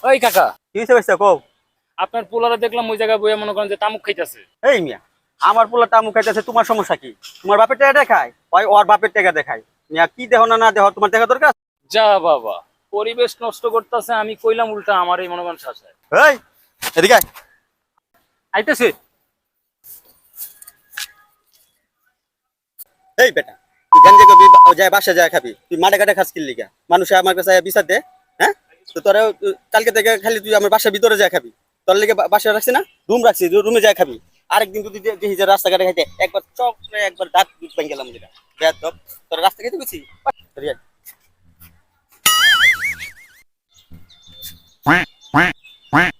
ওই কাকা, কি হইছে ভাইসা কও। আপনার পোলারে দেখলাম ওই জায়গায় বইয়া মনে করেন যে তামুক খাইতেছে। এই মিয়া, আমার পোলা তামুক খাইতেছে, তোমার সমস্যা কি? তোমার বাপের টাকা দেখায়, ওই ওর বাপের টাকা দেখায়। মিয়া কি দেহ না না দেহ, তোমার দেখা দরকার। যা বাবা, পরিবেশ নষ্ট করতেছে, আমি কইলাম উল্টা আমারই মনে করেন শাসায়। এই এদিকে আয়। আইতেছে। এই বেটা, তুই গাঞ্জা খাবি, যায় বাসা যায় খাবি, তুই মাঠে ঘাটে খাস কিল লিগা? মানুষ আমার কাছে বিচার দে। হ্যাঁ, তো তোরা কালকে থেকে খালি তুই আমার বাসার ভিতরে যায় খাবি। তোর লিগে বাসায় রাখছি না, রুম রাখছি, রুমে যায় খাবি। আরেকদিন যদি দেখি যে রাস্তাঘাটে খাইতে একবার চক একবার দাঁত ভেঙে গেলাম যেটা বেদ তোর রাস্তা খাইতে গেছি। quack, quack, quack.